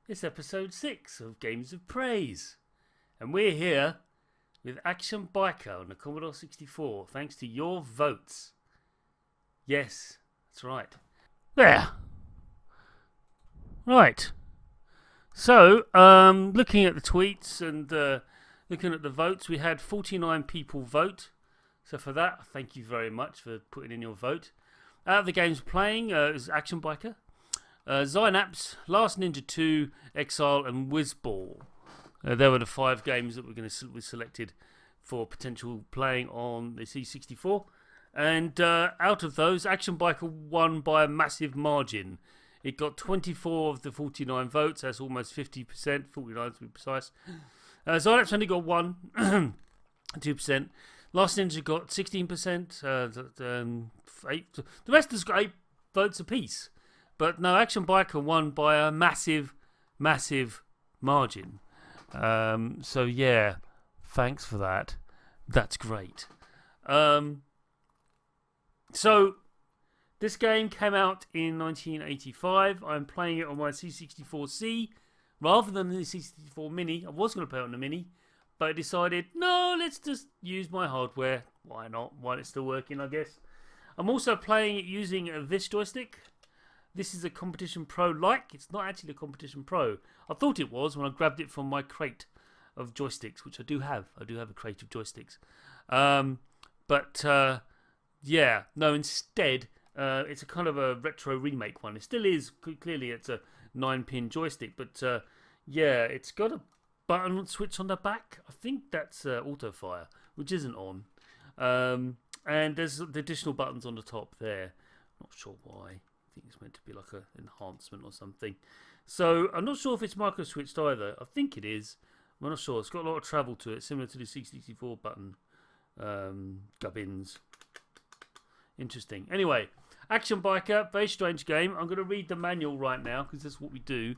It's episode 6 of Games of Praise. And we're here with Action Biker on the Commodore 64, thanks to your votes. Yes, that's right. There. Right. So, looking at the tweets and looking at the votes, we had 49 people vote. So for that, thank you very much for putting in your vote. Out of the games playing is Action Biker, Zynapse, Last Ninja 2, Exile, and Whizball. There were the 5 games that we selected for potential playing on the C64. And out of those, Action Biker won by a massive margin. It got 24 of the 49 votes. That's almost 50%, 49 to be precise. Zynapse only got 1, 2%. Last Ninja got 16%. 8. The rest has got 8 votes apiece. But no, Action Biker won by a massive, massive margin. So yeah, thanks for that. That's great. So this game came out in 1985. I'm playing it on my C64C rather than the C64 Mini. I was going to play it on the Mini, but I decided, no, let's just use my hardware. Why not? While it's still working, I guess. I'm also playing it using this joystick. This is a Competition Pro-like. It's not actually a Competition Pro. I thought it was when I grabbed it from my crate of joysticks, which I do have. I do have a crate of joysticks. Yeah, no, instead, it's a kind of a retro remake one. It still is. Clearly, it's a 9-pin joystick. But yeah, it's got a button switch on the back. I think that's auto fire, which isn't on. And there's the additional buttons on the top there. Not sure why. I think it's meant to be like an enhancement or something. So I'm not sure if it's micro switched either. I think it is. I'm not sure. It's got a lot of travel to it, similar to the C64 button gubbins. Interesting. Anyway, Action Biker, very strange game. I'm going to read the manual right now because that's what we do.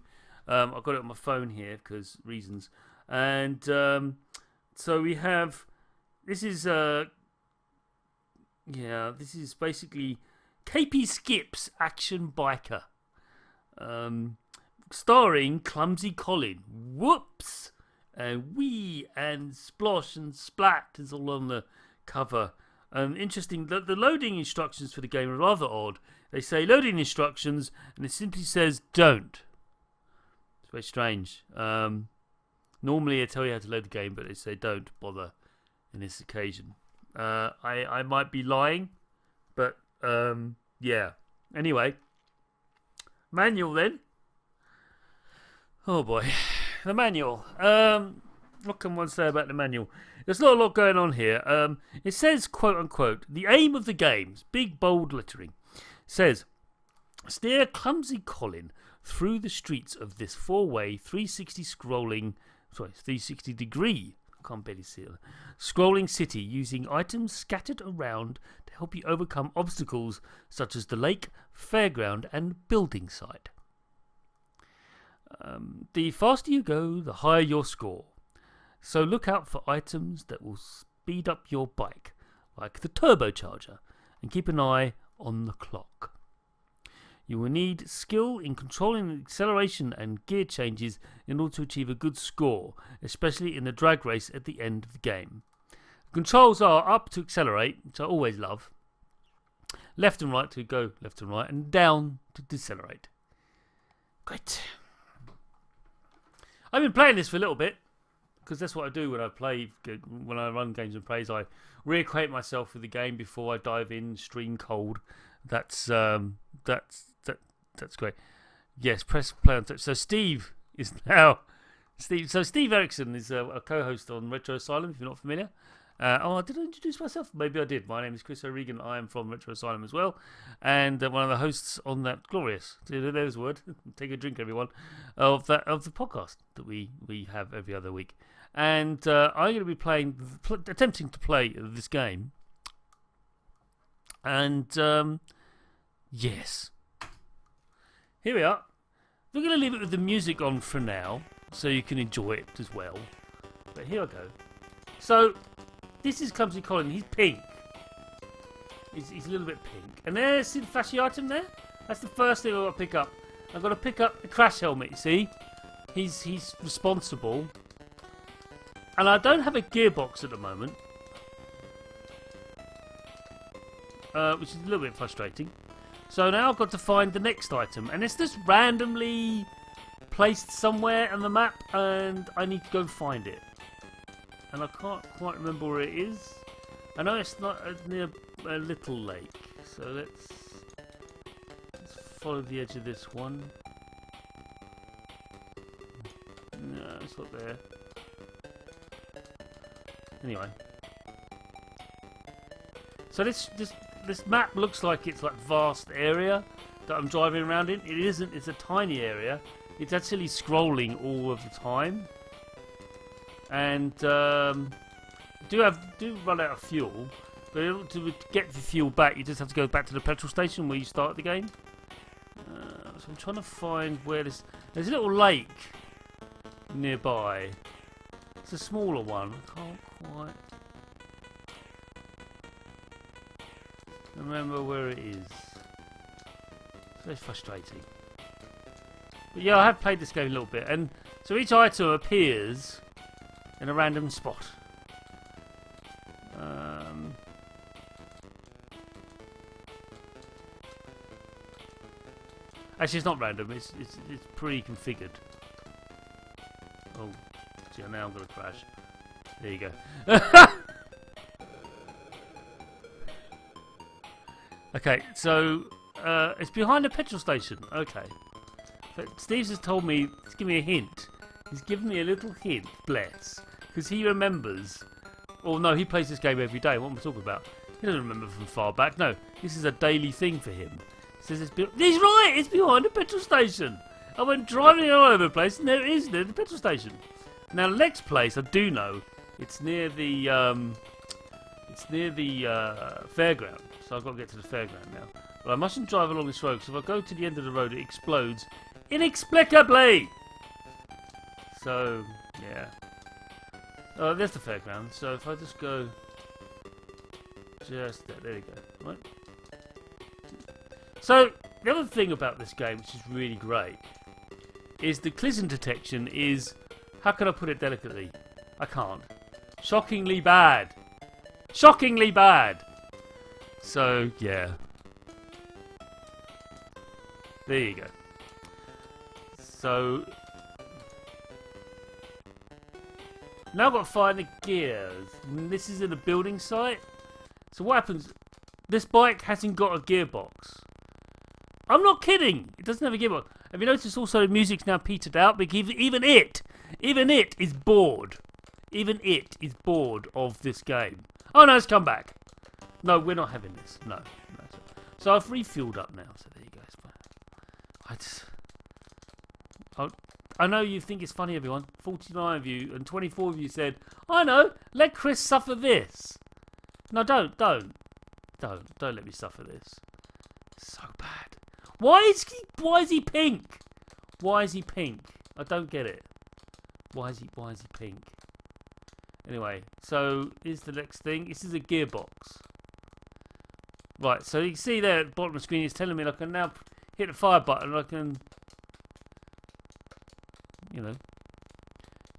I've got it on my phone here because reasons. And so we have. This is this is basically KP Skips Action Biker, starring Clumsy Colin. Whoops, and wee and splosh and splat is all on the cover. Interesting. The loading instructions for the game are rather odd. They say loading instructions, and it simply says don't. It's very strange. Normally, they tell you how to load the game, but they say don't bother in this occasion. I might be lying, but yeah. Anyway, manual then. Oh boy, the manual. What can one say about the manual? There's not a lot going on here. It says, quote unquote, the aim of the games, big bold lettering, says, steer Clumsy Colin through the streets of this 4-way 360 degree. Can't barely see it. Scrolling city using items scattered around to help you overcome obstacles such as the lake, fairground, and building site. The faster you go, the higher your score. So look out for items that will speed up your bike, like the turbocharger, and keep an eye on the clock. You will need skill in controlling the acceleration and gear changes in order to achieve a good score, especially in the drag race at the end of the game. Controls are up to accelerate, which I always love, left and right to go left and right, and down to decelerate. Great. I've been playing this for a little bit, because that's what I do when I run Games of Praise. I reacquaint myself with the game before I dive in stream cold. That's great. Yes, press play on touch. So Steve is now Steve. So Steve Ericson is a co-host on Retro Asylum. If you're not familiar, did I introduce myself? Maybe I did. My name is Chris O'Regan. I am from Retro Asylum as well, and one of the hosts on that glorious. There's a word. Take a drink, everyone. Of the podcast that we have every other week, and I'm going to be attempting to play this game, and yes. Here we are. We're going to leave it with the music on for now, so you can enjoy it as well. But here I go. So, this is Clumsy Colin. He's pink. He's a little bit pink. And there's the flashy item there. That's the first thing I've got to pick up. I've got to pick up the crash helmet, you see? He's responsible. And I don't have a gearbox at the moment. Which is a little bit frustrating. So now I've got to find the next item. And it's just randomly placed somewhere on the map. And I need to go find it. And I can't quite remember where it is. I know it's not near a little lake. So let's follow the edge of this one. No, it's not there. Anyway. So this map looks like it's like vast area that I'm driving around in. It isn't. It's a tiny area. It's actually scrolling all of the time. And do run out of fuel. But to get the fuel back, you just have to go back to the petrol station where you start the game. So I'm trying to find where there's a little lake nearby. It's a smaller one. I can't quite remember where it is. It's very frustrating. But yeah, I have played this game a little bit, and so each item appears in a random spot. Actually, it's not random. It's pre-configured. Oh, see, now I'm gonna crash. There you go. Okay, so it's behind a petrol station. Okay, but Steve has told me. He's given me a hint. He's given me a little hint. Bless, because he remembers. Oh no, he plays this game every day. What am I talking about? He doesn't remember from far back. No, this is a daily thing for him. Says he's right, it's behind the petrol station. I went driving all over the place and there it is, near the petrol station. Now the next place I do know, it's near the fairground. So I've got to get to the fairground now. But I mustn't drive along this road because if I go to the end of the road it explodes inexplicably. So yeah. There's the fairground. So if I just go just there you go. Right. So, the other thing about this game, which is really great, is the collision detection is, how can I put it delicately? I can't. Shockingly bad. Shockingly bad. So, yeah. There you go. So, now I've got to find the gears. This is in a building site. So what happens? This bike hasn't got a gearbox. I'm not kidding. It doesn't have a gearbox. Have you noticed also the music's now petered out? Because even it is bored. Even it is bored of this game. Oh no, it's come back. No, we're not having this. No. So I've refueled up now. So there you go. I know you think it's funny, everyone. 49 of you and 24 of you said, I know, let Chris suffer this. No, don't let me suffer this. It's so bad. Why is he pink? Why is he pink? I don't get it. Why is he pink? Anyway, so here's the next thing. This is a gearbox. Right, so you can see there at the bottom of the screen it's telling me I can now hit the fire button and I can,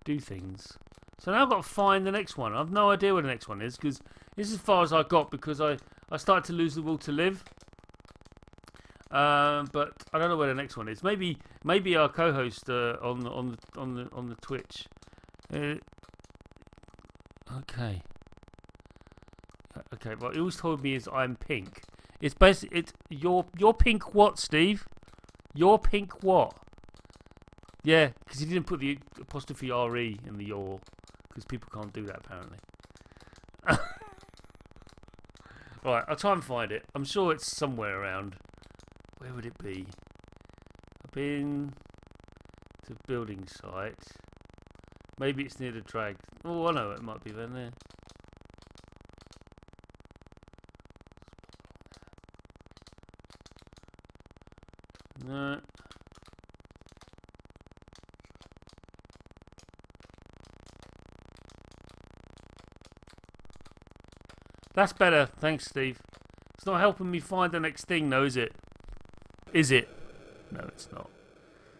do things. So now I've got to find the next one. I have no idea where the next one is because this is as far as I got because I started to lose the will to live. But I don't know where the next one is. Maybe our co-host on the Twitch. Okay. What he always told me is I'm pink. It's basically you're pink what, Steve? You're pink what? Yeah, because he didn't put the apostrophe re in the your, because people can't do that apparently. Right, I'll try and find it. I'm sure it's somewhere around. Where would it be? I've been to building site. Maybe it's near the drag. Oh, I know it might be down there. No. That's better. Thanks, Steve. It's not helping me find the next thing, though, is it? Is it? No, it's not.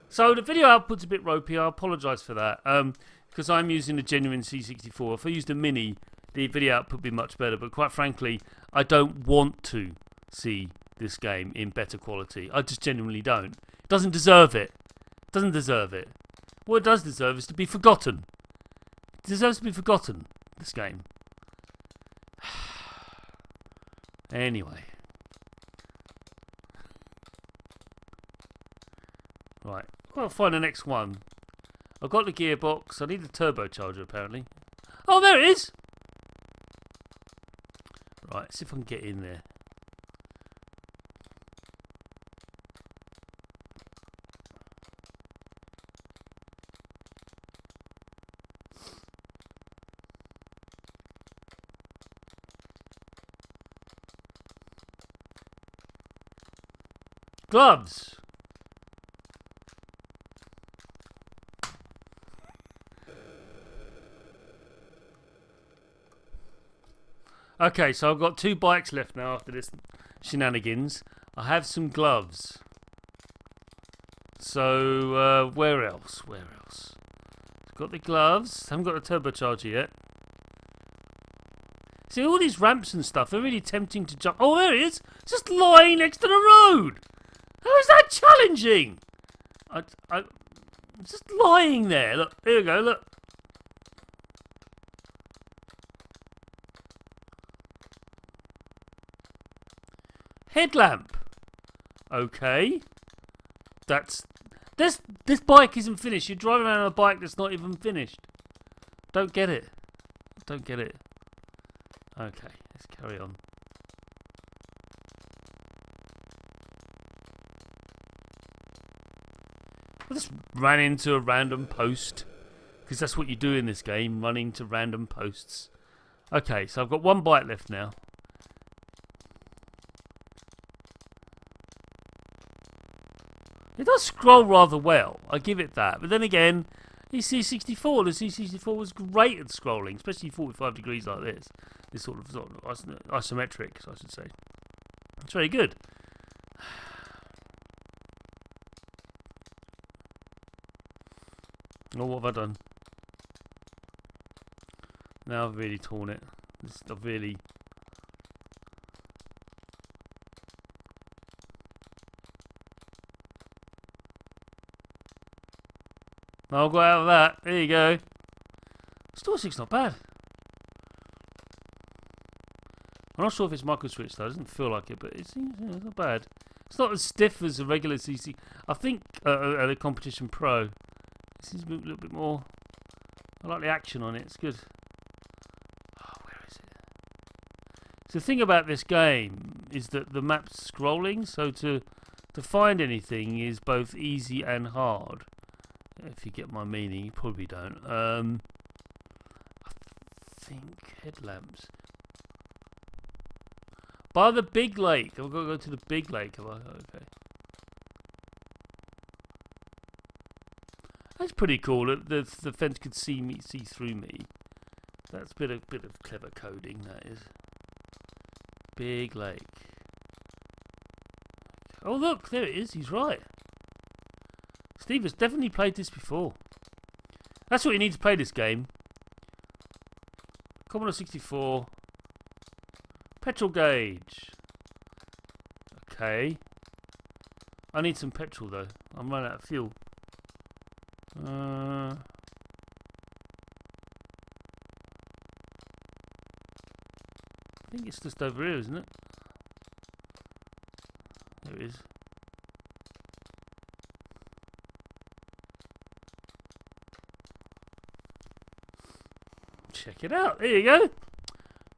So the video output's a bit ropey. I apologise for that. Because I'm using a genuine C64. If I used a mini, the video output would be much better. But quite frankly, I don't want to see this game in better quality. I just genuinely don't. It doesn't deserve it. It doesn't deserve it. What it does deserve is to be forgotten. It deserves to be forgotten, this game. Anyway. Right. I've got to find the next one. I've got the gearbox. I need the turbocharger, apparently. Oh, there it is! Right, see if I can get in there. Gloves! Okay, so I've got 2 bikes left now after this shenanigans. I have some gloves. So, where else? Where else? Got the gloves. Haven't got the turbocharger yet. See, all these ramps and stuff, they're really tempting to jump. Oh, there it is! Just lying next to the road! How is that challenging? I'm just lying there. Look, here we go, look. Headlamp. Okay. This bike isn't finished. You're driving around on a bike that's not even finished. Don't get it. Don't get it. Okay, let's carry on. I just ran into a random post. Because that's what you do in this game, run into random posts. Okay, so I've got 1 bike left now. It does scroll rather well, I give it that. But then again, the C64 was great at scrolling, especially 45 degrees like this. This sort of isometric, I should say. It's very good. Oh, what have I done? Now I've really torn it. I've really... I'll go out of that. There you go. Store 6 not bad. I'm not sure if it's micro switch though. It doesn't feel like it, but it's not bad. It's not as stiff as a regular CC. I think the Competition Pro. This is a little bit more. I like the action on it. It's good. Oh, where is it? So the thing about this game is that the map's scrolling, so to find anything is both easy and hard. If you get my meaning, you probably don't. I think headlamps. By the big lake. I've got to go to the big lake. Okay. That's pretty cool. The fence could see through me. That's a bit of clever coding. That is. Big lake. Oh look, there it is. He's right. Steve has definitely played this before. That's what you need to play this game. Commodore 64. Petrol gauge. Okay. I need some petrol though. I'm running out of fuel. I think it's just over here, isn't it? There it is. Check it out. There you go.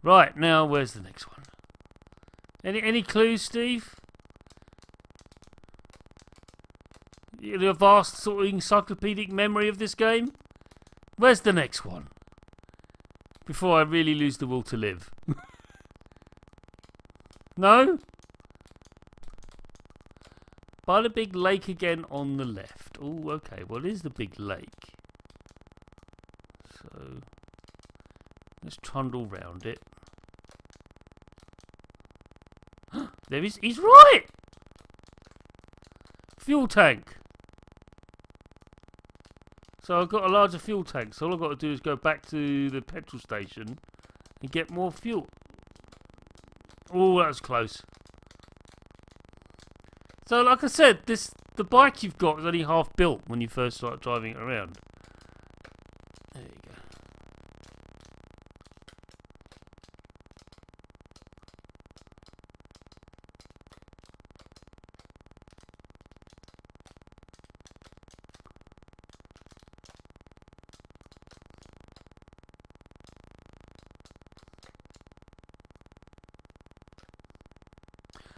Right, now where's the next one? Any clues, Steve? Your vast sort of encyclopedic memory of this game? Where's the next one? Before I really lose the will to live. No? By the big lake again on the left. Oh, okay. Well, it is the big lake. So, let's trundle round it. There is. He's right! Fuel tank. So I've got a larger fuel tank. So all I've got to do is go back to the petrol station and get more fuel. Oh, that was close. So like I said, the bike you've got is only half built when you first start driving it around. There you go.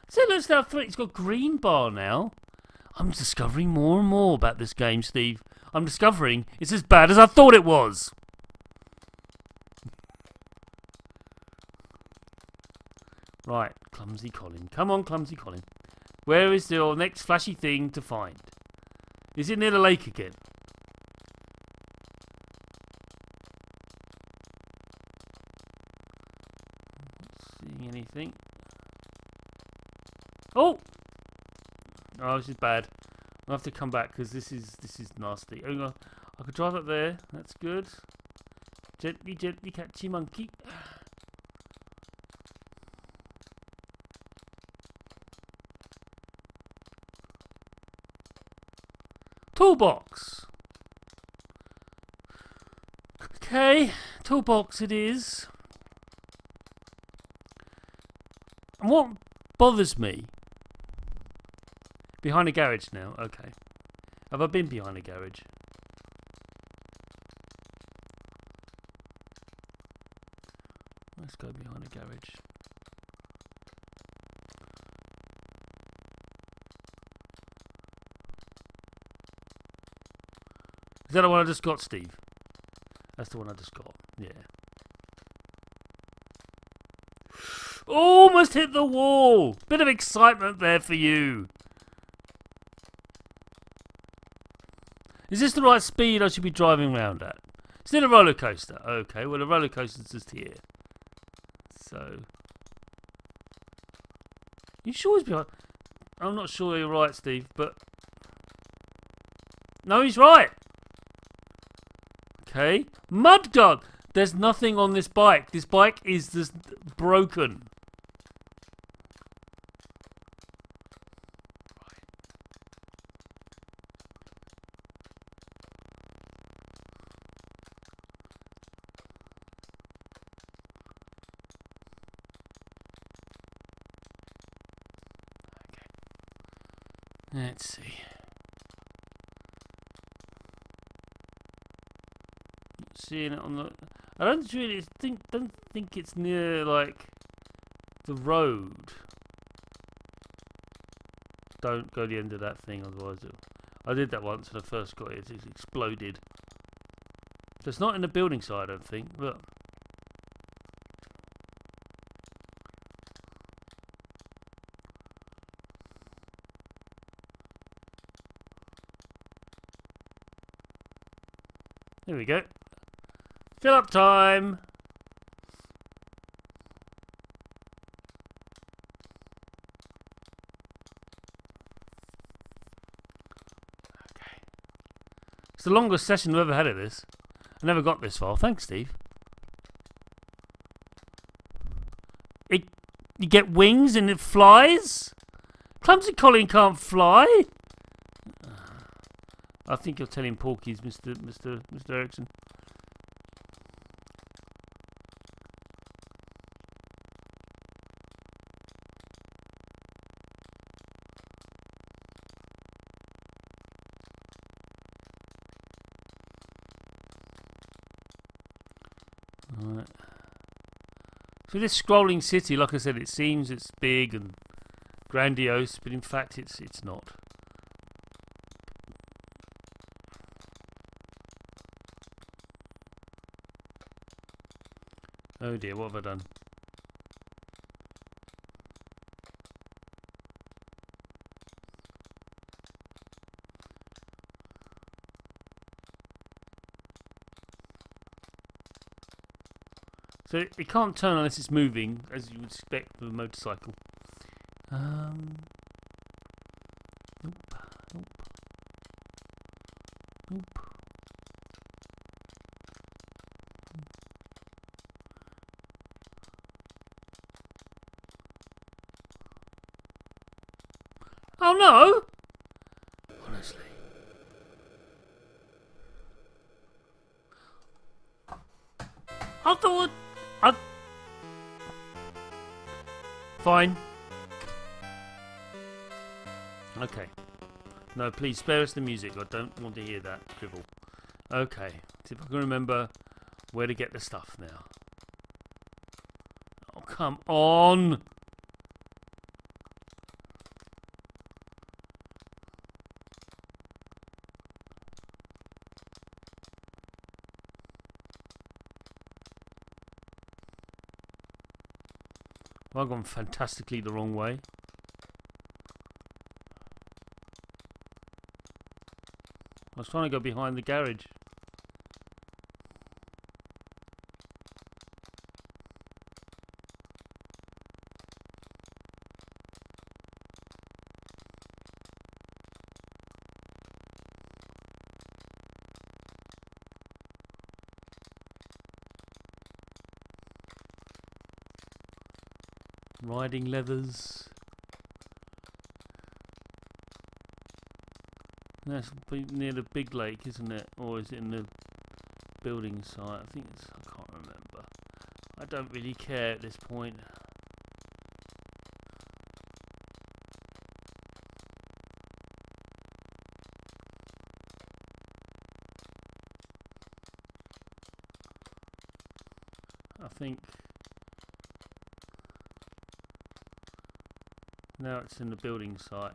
So it looks like it's got green bar now. I'm discovering more and more about this game, Steve. I'm discovering it's as bad as I thought it was. Right, Clumsy Colin. Come on, Clumsy Colin. Where is your next flashy thing to find? Is it near the lake again? Not seeing anything. Oh! Oh, this is bad. I'll have to come back because this is nasty. Oh, I could drive up there. That's good. Gently, gently, catchy monkey. Toolbox. Okay, toolbox it is. And what bothers me? Behind a garage now. Okay. Have I been behind a garage? Let's go behind a garage. Is that the one I just got, Steve? That's the one I just got. Yeah. Almost hit the wall. Bit of excitement there for you. Is this the right speed I should be driving around at? Is it a roller coaster? Okay, well the roller coaster's just here. So, you sure he's behind? I'm not sure you're right, Steve, but no, he's right. Okay, mudguard. There's nothing on this bike. This bike is just broken. Let's see. Not seeing it on the. I don't really think it's near like the road. Don't go to the end of that thing, otherwise I did that once when I first got it. It exploded. So it's not in the building side, I don't think. But there we go. Fill up time. Okay. It's the longest session we've ever had of this. I never got this far. Thanks, Steve. You get wings and it flies? Clumsy Colin can't fly? I think you're telling porkies, Mr. Ericson. Right. So this scrolling city, like I said, it seems it's big and grandiose, but in fact it's not. Oh dear, what have I done? So it can't turn unless it's moving, as you would expect with a motorcycle. Nope. Nope. Nope. Oh no! Honestly. I thought... Fine. Okay. No, please spare us the music. I don't want to hear that drivel. Okay. See if I can remember where to get the stuff now. Oh, come on! I've gone fantastically the wrong way. I was trying to go behind the garage. Riding leathers. That's near the big lake, isn't it? Or is it in the building site? I think it's... I can't remember. I don't really care at this point. I think... Now it's in the building site.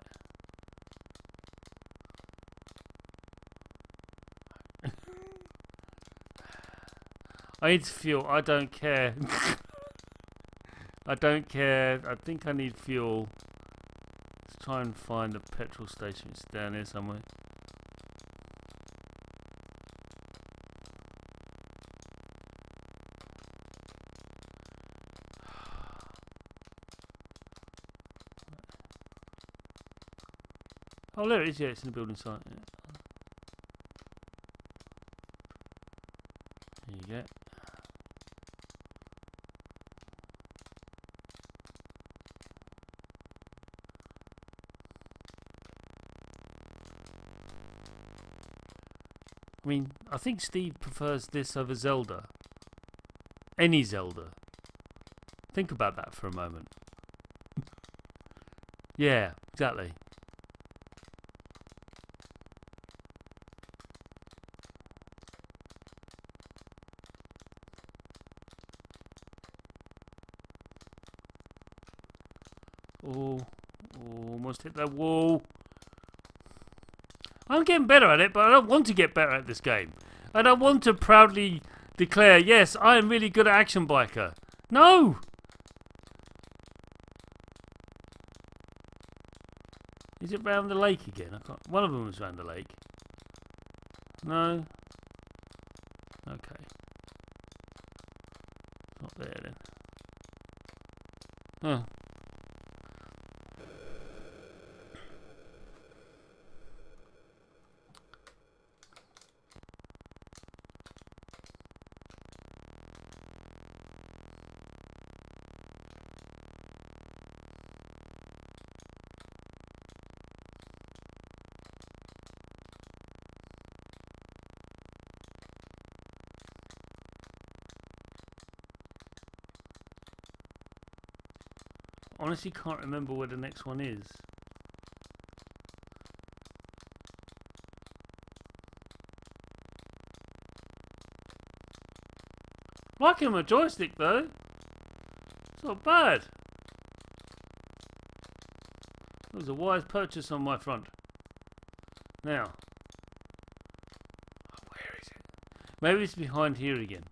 I need fuel. I don't care. I don't care. I think I need fuel. Let's try and find a petrol station. It's down here somewhere. Oh, there it is. Yeah, it's in the building site. Yeah. There you go. I mean, I think Steve prefers this over Zelda. Any Zelda. Think about that for a moment. Yeah, exactly. Oh, almost hit that wall. I'm getting better at it, but I don't want to get better at this game. I don't want to proudly declare, yes, I am really good at Action Biker. No! Is it round the lake again? I can't. One of them was round the lake. No? Okay. Not there then. Oh. Honestly can't remember where the next one is. Liking my joystick though. It's not bad. It was a wise purchase on my front. Now. Oh, where is it? Maybe it's behind here again.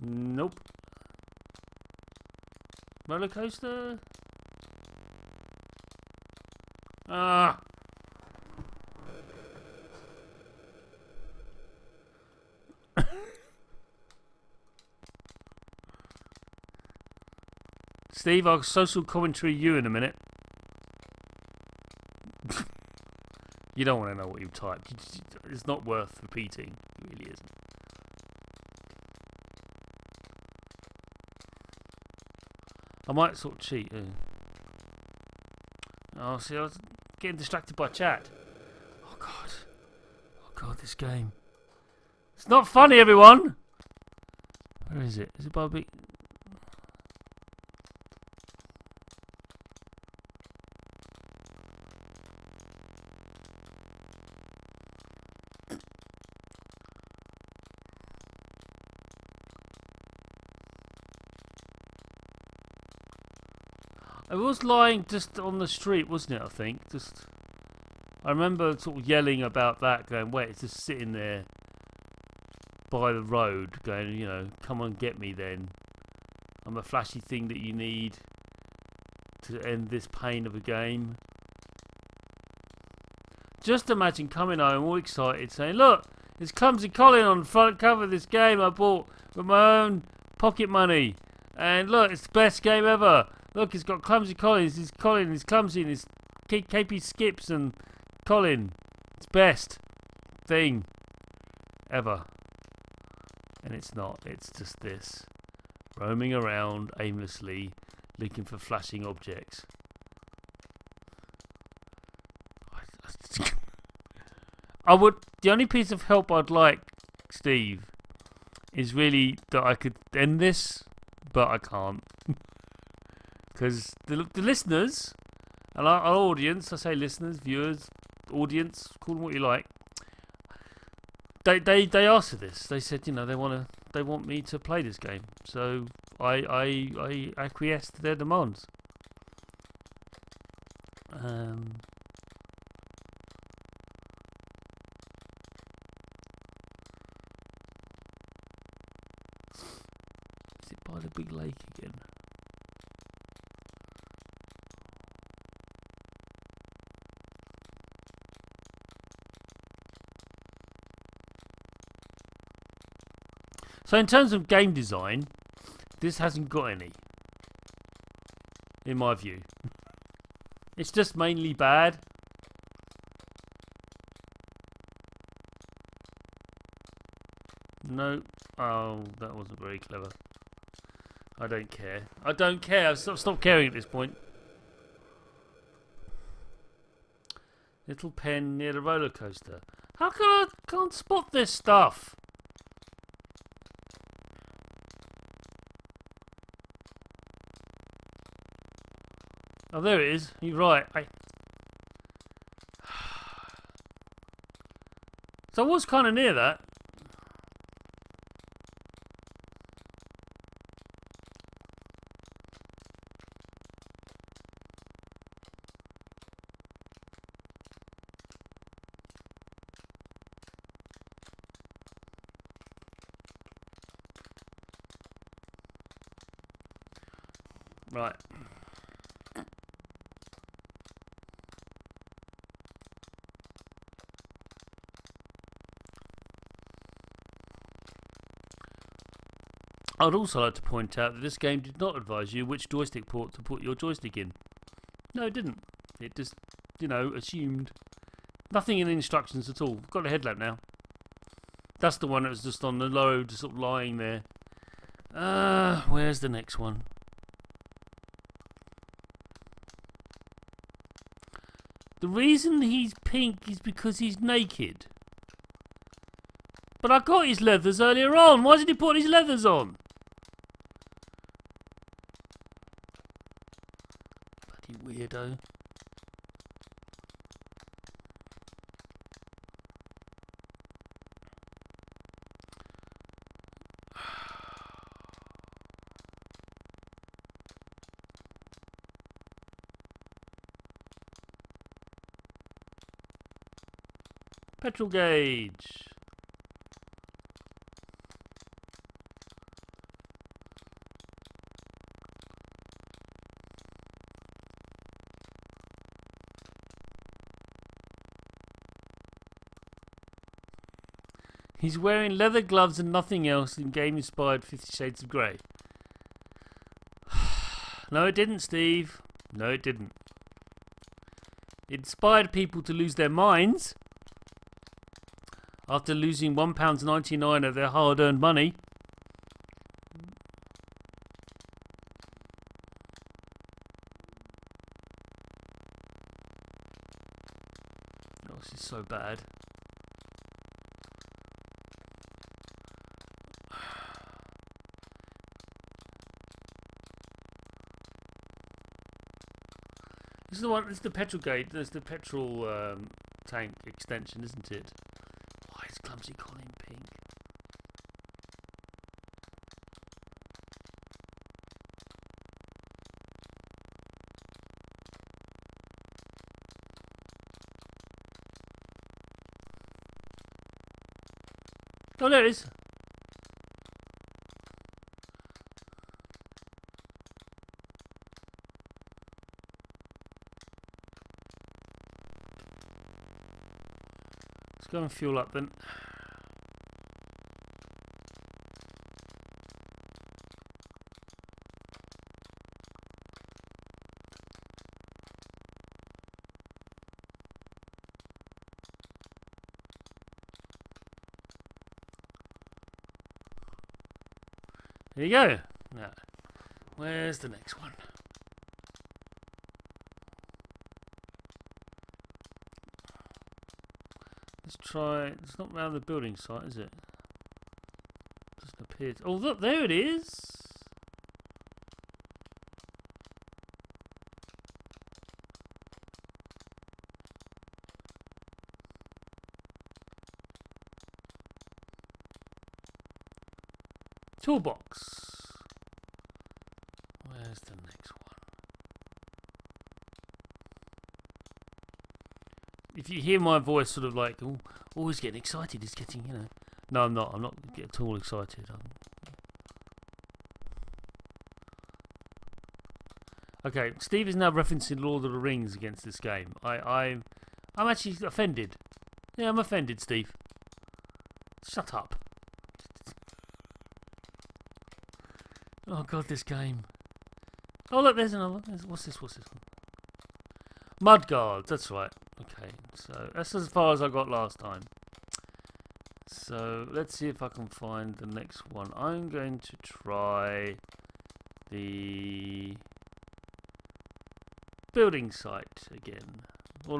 Nope. Roller coaster? Ah. Steve, I'll social commentary you in a minute. You don't want to know what you've typed. It's not worth repeating. It really isn't. I might sort of cheat. Oh, see, I was getting distracted by chat. Oh God, this game. It's not funny, everyone. Where is it? Is it by a big? I was lying just on the street, wasn't it? I think. I remember sort of yelling about that, going, "Wait, it's just sitting there by the road, going, come on, get me then. I'm a flashy thing that you need to end this pain of a game." Just imagine coming home all excited, saying, "Look, it's Clumsy Colin on the front cover of this game I bought with my own pocket money, and look, it's the best game ever. Look, it's got Clumsy Colin. It's Colin. It's Clumsy, and it's KP Skips and Colin. It's best thing ever." And it's not. It's just this, roaming around aimlessly, looking for flashing objects. The only piece of help I'd like, Steve, is really that I could end this, but I can't. Because the listeners and our audience, I say listeners, viewers, audience, call them what you like. They asked for this. They said, they want me to play this game. So I acquiesced to their demands. Is it by the big lake again? So in terms of game design, this hasn't got any, in my view. It's just mainly bad. No. Oh, that wasn't very clever. I don't care. I've stopped caring at this point. Little pen near the roller coaster. How come I can't spot this stuff? Oh, there it is. You're right. So I was kind of near that. Right. I'd also like to point out that this game did not advise you which joystick port to put your joystick in. No, it didn't. It just, assumed. Nothing in the instructions at all. I've got a headlamp now. That's the one that was just on the road, just sort of lying there. Where's the next one? The reason he's pink is because he's naked. But I got his leathers earlier on. Why did he put his leathers on? Bloody weirdo. Petrol gauge. He's wearing leather gloves and nothing else in game-inspired 50 Shades of Grey. No, it didn't, Steve. No, it didn't. It inspired people to lose their minds after losing £1.99 of their hard-earned money. bad. This is the one. This is the petrol gate. There's the petrol tank extension, isn't it? Why is Clumsy Colin pink? Oh, there it is. Let's go and fuel up then. There you go. Now, where's the next one? Let's try. It's not round the building site, is it? Doesn't appear. Oh, look, there it is. Toolbox. Where's the next one? If you hear my voice sort of like, oh, he's getting excited, he's getting, you know. No, I'm not. I'm not at all excited. Okay, Steve is now referencing Lord of the Rings against this game. I'm actually offended. Yeah, I'm offended, Steve. Shut up. Oh god, this game. Oh look, there's another one. What's this? What's this one? Mudguards, that's right. Okay, so that's as far as I got last time. So let's see if I can find the next one. I'm going to try the building site again. Or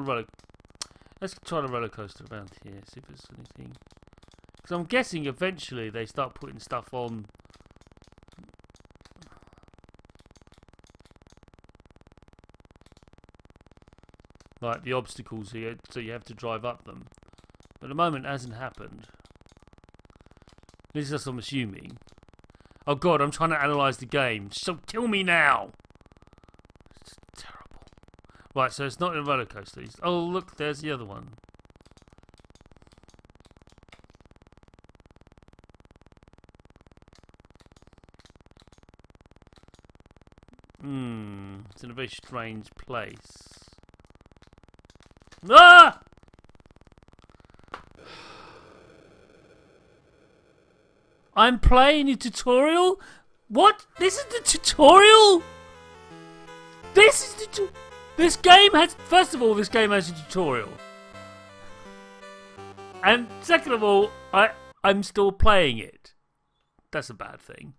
let's try the roller coaster around here, see if there's anything. Because I'm guessing eventually they start putting stuff on. Like the obstacles here, so you have to drive up them. But at the moment it hasn't happened. This is just I'm assuming. Oh god, I'm trying to analyse the game. So kill me now! It's terrible. Right, so it's not a roller coaster. Oh look, there's the other one. It's in a very strange place. Ah! I'm playing a tutorial? What? This is the tutorial? This is the This game has... First of all, this game has a tutorial. And second of all, I'm still playing it. That's a bad thing.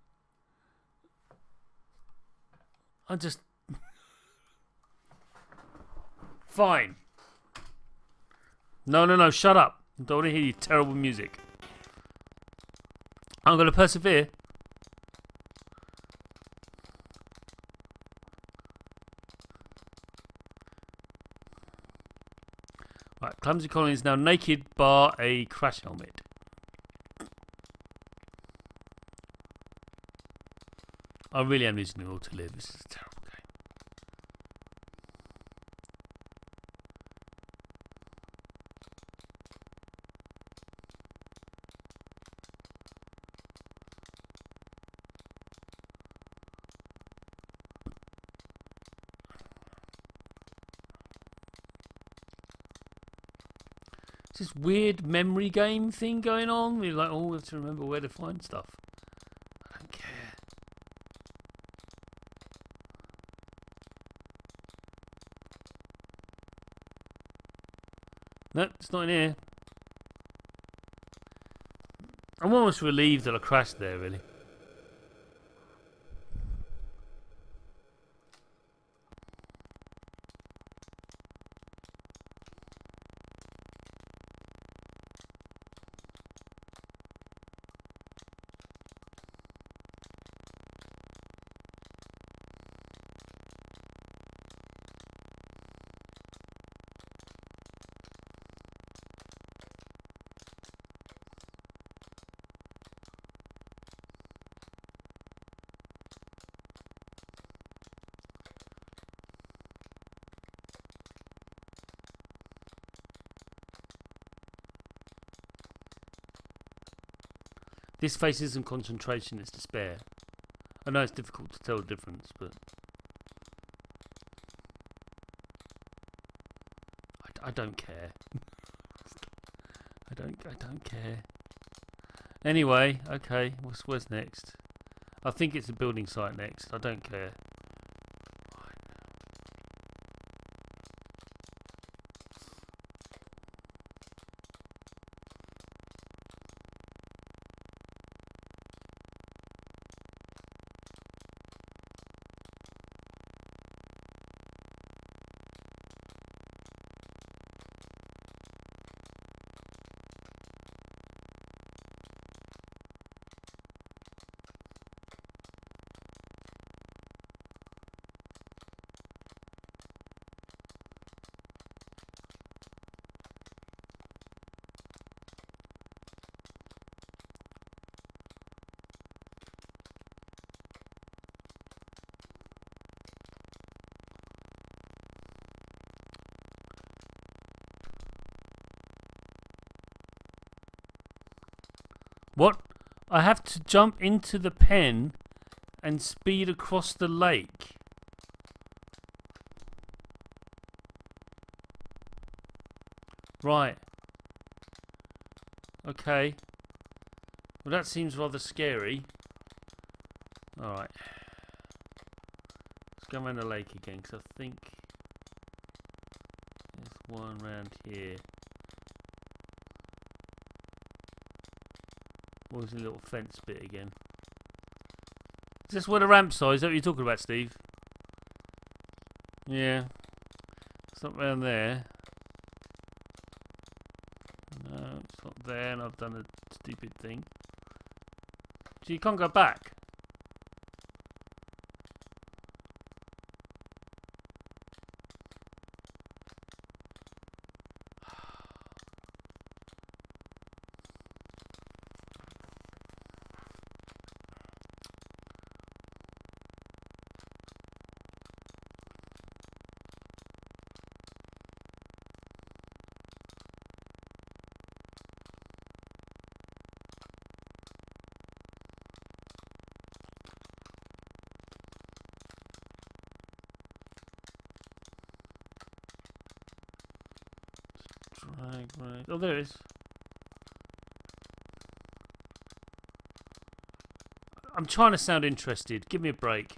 I'm just... Fine. No, shut up. I don't want to hear your terrible music. I'm going to persevere. Right, Clumsy Colin is now naked bar a crash helmet. I really am losing the will to live. This is a terrible game. This weird memory game thing going on. We're like, oh, we have to remember where to find stuff. I don't care. No, it's not in here. I'm almost relieved that I crashed there, really. This face isn't concentration, it's despair. I know it's difficult to tell the difference, but I don't care. I don't care. Anyway, okay, where's next? I think it's a building site next. I don't care. What? I have to jump into the pen and speed across the lake. Right. Okay. Well, that seems rather scary. Alright. Let's go around the lake again, because I think there's one around here. What was the little fence bit again? Is this where the ramps are? Is that what you're talking about, Steve? Yeah. It's not round there. No, it's not there, and I've done a stupid thing. So you can't go back. Right. Oh, there it is. I'm trying to sound interested. Give me a break.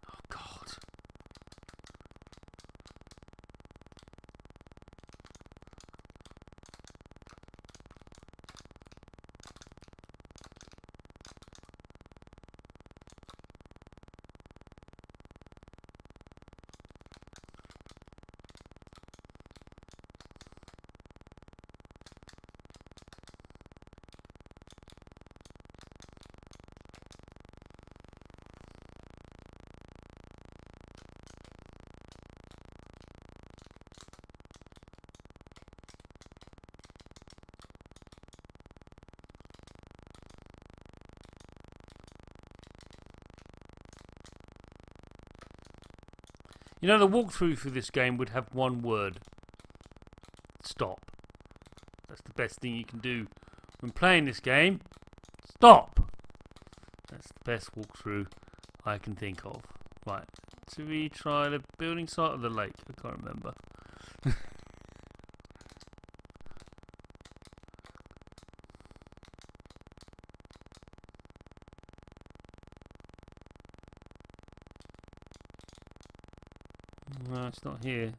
Oh, God. You know, the walkthrough for this game would have one word. Stop. That's the best thing you can do when playing this game. Stop! That's the best walkthrough I can think of. Right. So we try the building site of the lake. I can't remember. No, it's not here.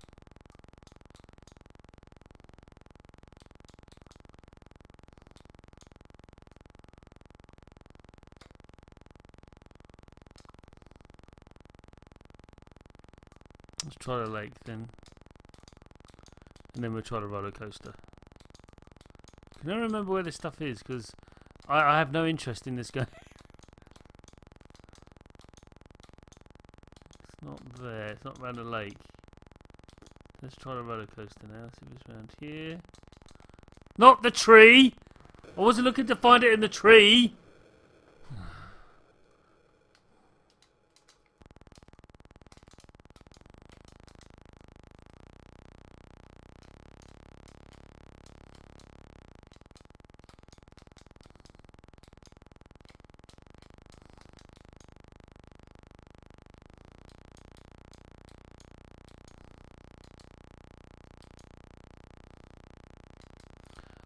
Let's try the lake then. And then we'll try the roller coaster. Can I remember where this stuff is? Because I have no interest in this game. It's not there. It's not around the lake. Let's try the roller coaster now. See if it's around here. Not the tree! I wasn't looking to find it in the tree!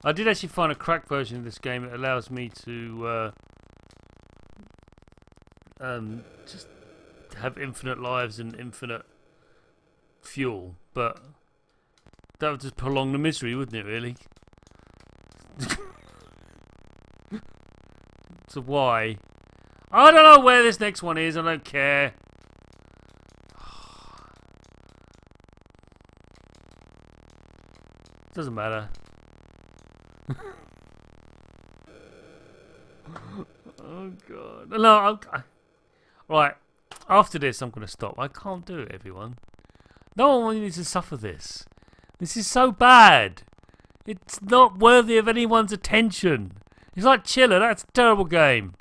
I did actually find a cracked version of this game. It allows me to just have infinite lives and infinite fuel, but that would just prolong the misery, wouldn't it, really? So why? I don't know where this next one is. I don't care. Doesn't matter. Oh god. No, right. After this, I'm going to stop. I can't do it, everyone. No one needs to suffer this. This is so bad. It's not worthy of anyone's attention. It's like Chiller. That's a terrible game.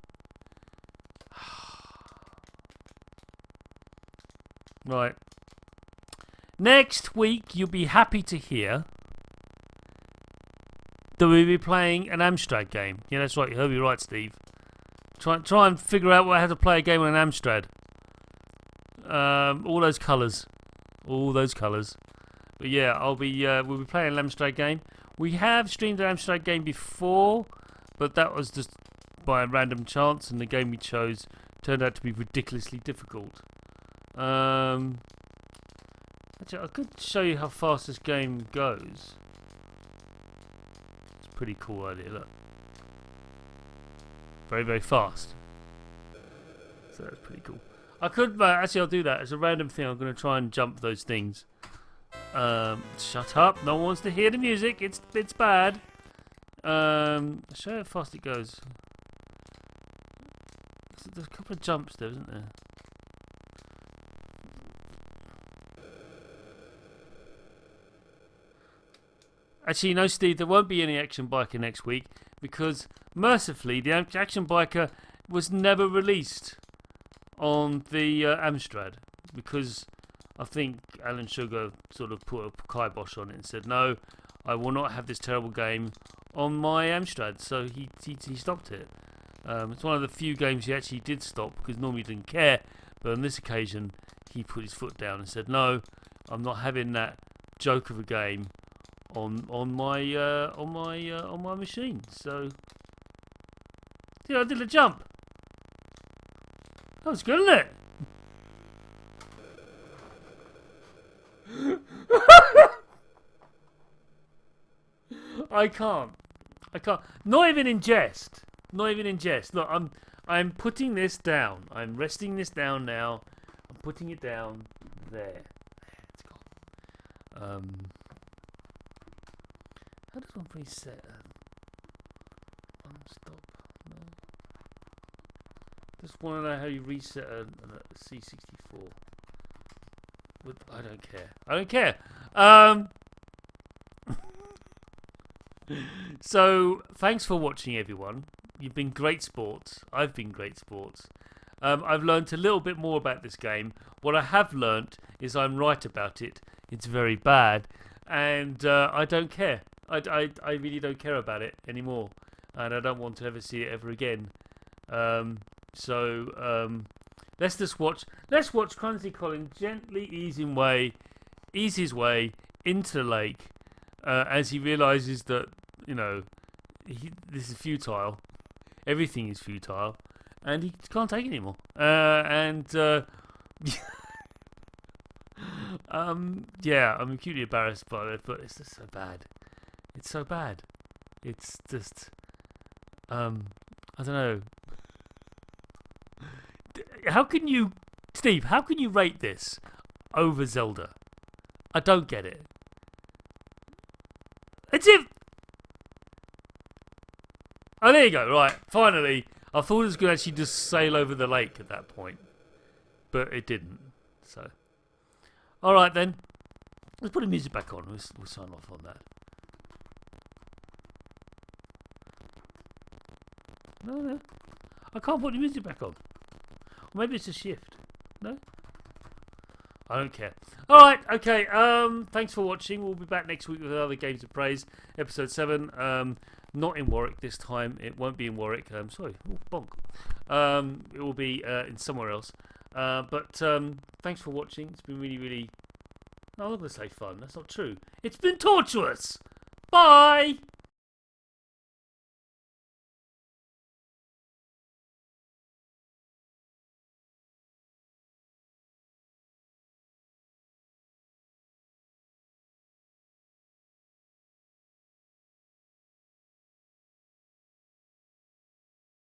Right. Next week, you'll be happy to hear that we'll be playing an Amstrad game. Yeah, that's right. You heard me right, Steve. Try and figure out how to play a game on an Amstrad. All those colours. All those colours. But yeah, we'll be playing an Amstrad game. We have streamed an Amstrad game before, but that was just by a random chance, and the game we chose turned out to be ridiculously difficult. Actually, I could show you how fast this game goes. It's a pretty cool idea, look. Very, very fast. So that's pretty cool. I could, actually I'll do that. As a random thing, I'm going to try and jump those things. Shut up. No one wants to hear the music. It's bad. I'll show you how fast it goes. There's a couple of jumps there, isn't there? Actually, no, Steve, there won't be any Action Biker next week because, mercifully, the Action Biker was never released on the Amstrad because I think Alan Sugar sort of put a kibosh on it and said, no, I will not have this terrible game on my Amstrad. So he stopped it. It's one of the few games he actually did stop because normally he didn't care. But on this occasion, he put his foot down and said, no, I'm not having that joke of a game on my machine. So yeah, I did a jump. That was good, isn't it? I can't. Not even in jest. Look, I'm putting this down. I'm resting this down now. I'm putting it down there. It's gone. How does one reset? Stop. No. Just want to know how you reset a C64. I don't care. So, thanks for watching, everyone. You've been great sports. I've been great sports. I've learnt a little bit more about this game. What I have learnt is I'm right about it. It's very bad. And I don't care. I really don't care about it anymore. And I don't want to ever see it ever again. Let's watch Clumsy Colin gently ease his way into the lake as he realises that, this is futile. Everything is futile. And he can't take it anymore. Yeah, I'm acutely embarrassed by it, but it's just so bad. It's so bad. It's just, I don't know. Steve, how can you rate this over Zelda? I don't get it. It's if. Oh, there you go. Right, finally. I thought it was going to actually just sail over the lake at that point, but it didn't. So, all right then. Let's put the music back on. We'll sign off on that. No. I can't put the music back on. Or maybe it's a shift. No? I don't care. Alright, okay. Thanks for watching. We'll be back next week with other Games of Praise. Episode 7. Not in Warwick this time. It won't be in Warwick. Sorry. Ooh, bonk. It will be in somewhere else. But thanks for watching. It's been really, really... No, I'm not going to say fun. That's not true. It's been torturous. Bye!